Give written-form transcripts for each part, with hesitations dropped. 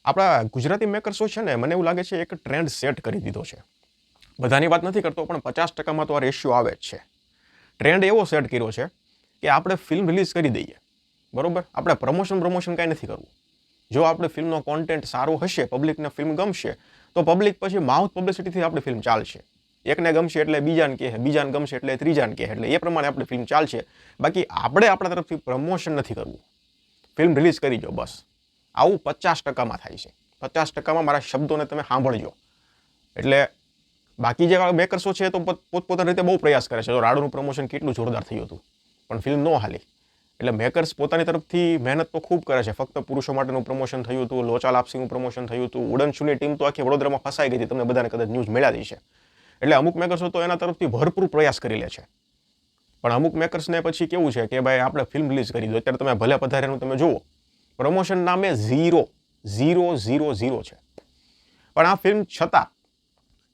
આપણા ગુજરાતી મેકર્સો છે ને મને એવું લાગે છે એક ટ્રેન્ડ સેટ કરી દીધો છે. બધાની વાત નથી કરતો પણ 50%માં તો આ રેશિયો આવે જ છે. ટ્રેન્ડ એવો સેટ કર્યો છે કે આપણે ફિલ્મ રિલીઝ કરી દઈએ, બરોબર? આપણે પ્રમોશન કાંઈ નથી કરવું. જો આપણે ફિલ્મનો કોન્ટેન્ટ સારો હશે, પબ્લિકને ફિલ્મ ગમશે, તો પબ્લિક પછી માઉથ પબ્લિસિટીથી આપણી ફિલ્મ ચાલશે. એકને ગમશે એટલે બીજાને કહે, બીજાને ગમશે એટલે ત્રીજાને કહે, એટલે એ પ્રમાણે આપણી ફિલ્મ ચાલશે. બાકી આપણે આપણા તરફથી પ્રમોશન નથી કરવું. ફિલ્મ રિલીઝ કરી દો બસ. આવું 50%માં થાય છે. 50%માં મારા શબ્દોને તમે સાંભળજો. એટલે બાકી જે મેકર્સો છે તો પોતપોતાની રીતે બહુ પ્રયાસ કરે છે. તો રાડુનું પ્રમોશન કેટલું જોરદાર થયું હતું, પણ ફિલ્મ ન હાલી. એટલે મેકર્સ પોતાની તરફથી મહેનત તો ખૂબ કરે છે. ફક્ત પુરુષો માટેનું પ્રમોશન થયું હતું, લોચા લાપસીનું પ્રમોશન થયું હતું, ઉડનશુની ટીમ તો આખી વડોદરામાં ફસાઈ ગઈ હતી, તમને બધાને કદાચ ન્યૂઝ મળ્યા છે. એટલે અમુક મેકર્સો તો એના તરફથી ભરપૂર પ્રયાસ કરી લે છે. પણ અમુક મેકર્સને પછી કેવું છે કે ભાઈ આપણે ફિલ્મ રિલીઝ કરી દો. અત્યારે તમે ભલે પધારેનું તમે જુઓ, પ્રમોશન નામે 0 છે. પણ આ ફિલ્મ છતાં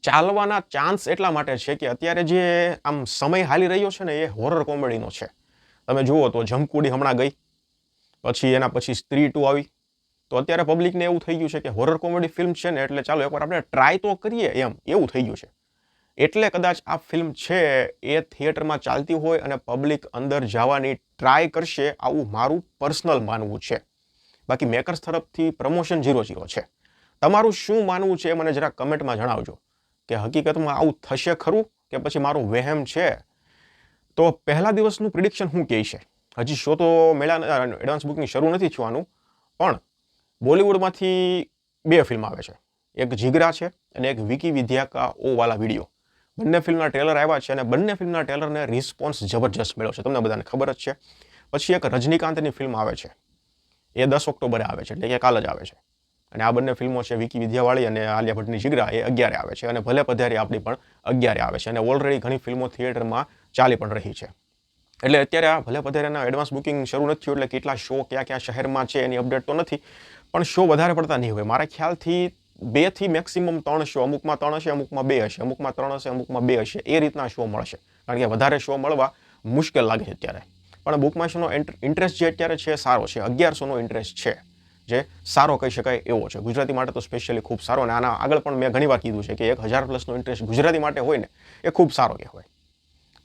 ચાલવાના ચાન્સ એટલા માટે છે કે અત્યારે જે આમ સમય હાલી રહ્યો છે ને એ હોરર કોમેડીનો છે. તમે જુઓ તો જમકુડી હમણાં ગઈ, પછી એના પછી સ્ત્રી 2 આવી. તો અત્યારે પબ્લિકને એવું થઈ ગયું છે કે હોરર કોમેડી ફિલ્મ છે ને એટલે ચાલો એકવાર આપણે ટ્રાય તો કરીએ એવું થઈ ગયું છે. એટલે કદાચ આ ફિલ્મ છે એ થિયેટરમાં ચાલતી હોય અને પબ્લિક અંદર જવાની ટ્રાય કરશે, આવું મારું પર્સનલ માનવું છે. બાકી મેકર્સ તરફથી પ્રમોશન 0 છે. તમારું શું માનવું છે મને જરા કમેન્ટમાં જણાવજો કે હકીકતમાં આવું થશે ખરું કે પછી મારું વહેમ છે. તો પહેલા દિવસનું પ્રિડિક્શન શું કહે છે? હજી શો તો મેળા એડવાન્સ બુકિંગ શરૂ નથી થવાનું, પણ બોલિવૂડમાંથી 2 ફિલ્મ આવે છે. એક જીગરા છે અને એક વિકી વિદ્યા કા ઓ વાલા વિડીયો. બંને ફિલ્મના ટ્રેલર આવ્યા છે અને બંને ફિલ્મના ટ્રેલરને રિસ્પોન્સ જબરજસ્ત મળ્યો છે, તમને બધાને ખબર જ છે. પછી એક રજનીકાંતની ફિલ્મ આવે છે, એ 10 ઓક્ટોબરે આવે છે, એટલે કે કાલ જ આવે છે. અને આ બંને ફિલ્મો છે વિકી વિદ્યાવાળી અને આલિયા ભટ્ટની જીગરા, એ 11 આવે છે. અને ભલે પધારી આપણી પણ 11 આવે છે. અને ઓલરેડી ઘણી ફિલ્મો થિયેટરમાં ચાલી પણ રહી છે. એટલે અત્યારે આ ભલે પધારીના એડવાન્સ બુકિંગ શરૂ નથી થયું, એટલે કેટલા શો કયા શહેરમાં છે એની અપડેટ તો નથી, પણ શો વધારે પડતા નહીં હોય. મારા ખ્યાલથી 2 થી મેક્સિમમ 3 શો, અમુકમાં 3 હશે, અમુકમાં 2 હશે, અમુકમાં 3 હશે, અમુકમાં 2 હશે, એ રીતના શો મળશે. કારણ કે વધારે શો મળવા મુશ્કેલ લાગે છે અત્યારે. પણ બુકમાશોનો ઇન્ટરેસ્ટ જે અત્યારે છે સારો છે. 1100નો ઇન્ટરેસ્ટ છે, જે સારો કહી શકાય એવો છે. ગુજરાતી માટે તો સ્પેશિયલી ખૂબ સારો. અને આના આગળ પણ મેં ઘણીવાર કીધું છે કે 1000+ ઇન્ટરેસ્ટ ગુજરાતી માટે હોય ને એ ખૂબ સારો કહેવાય.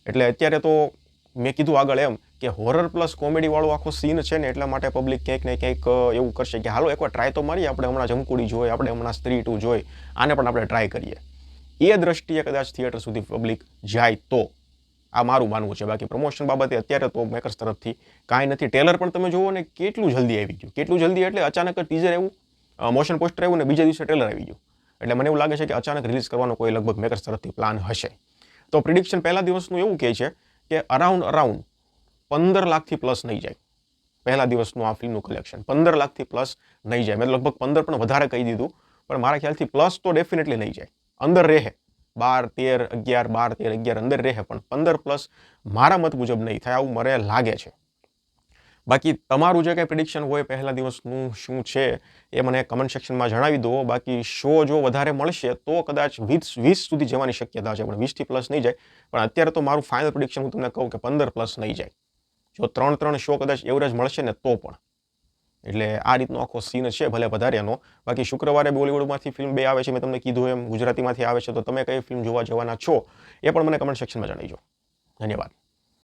એટલે અત્યારે તો મેં કીધું આગળ એમ કે હોરર પ્લસ કોમેડી વાળો આખો સીન છે ને એટલા માટે પબ્લિક ક્યાંક ને ક્યાંક એવું કરશે કે હાલો એકવાર ટ્રાય તો મારીએ. આપણે હમણાં જમકુડી જોઈ, આપણે હમણાં સ્ત્રી 2 જોઈ, આને પણ આપણે ટ્રાય કરીએ. એ દ્રષ્ટિએ કદાચ થિયેટર સુધી પબ્લિક જાય તો આ મારું માનવું છે. બાકી પ્રમોશન બાબતે અત્યારે તો મેકર્સ તરફથી કાંઈ નથી. ટ્રેલર પણ તમે જુઓ ને કેટલું જલ્દી આવી ગયું, કેટલું જલ્દી એટલે અચાનક ટીઝર આવ્યું, મોશન પોસ્ટર આવ્યું ને બીજા દિવસે ટ્રેલર આવી ગયું. એટલે મને એવું લાગે છે કે અચાનક રિલીઝ કરવાનો કોઈ લગભગ મેકર્સ તરફથી પ્લાન હશે. તો પ્રિડિક્શન પહેલા દિવસનું એવું કહે છે કે અરાઉન્ડ 15 લાખથી પ્લસ નહીં જાય. પહેલા દિવસનું આ ફિલ્મનું કલેક્શન 15 લાખથી પ્લસ નહીં જાય. મેં લગભગ 15 પણ વધારે કહી દીધું, પણ મારા ખ્યાલથી પ્લસ તો ડેફિનેટલી નહીં જાય. અંદર રહે 12, 13, 11, 12, 13, 11 અંદર રહે, પણ 15+ મારા મત મુજબ નહીં થાય, આવું મને લાગે છે. બાકી તમારું જે કંઈ પ્રિડિક્શન હોય પહેલા દિવસનું શું છે એ મને કમેન્ટ સેક્શનમાં જણાવી દો. બાકી શો જો વધારે મળશે તો કદાચ 20 સુધી જવાની શક્યતા છે, પણ 20થી પ્લસ નહીં જાય. પણ અત્યારે તો મારું ફાઇનલ પ્રિડિક્શન હું તમને કહું કે 15+ નહીં જાય. જો 3 શો કદાચ એવરેજ મળશે ને તો પણ. એટલે આ રીતનો આખો સીન છે ભલે પધાર્યાનો. બાકી શુક્રવારે બોલિવૂડમાંથી ફિલ્મ 2 આવે છે, મેં તમને કીધું એમ ગુજરાતીમાંથી આવે છે. તો તમે કઈ ફિલ્મ જોવા જવાના છો એ પણ મને કમેન્ટ સેક્શનમાં જણાવજો. ધન્યવાદ.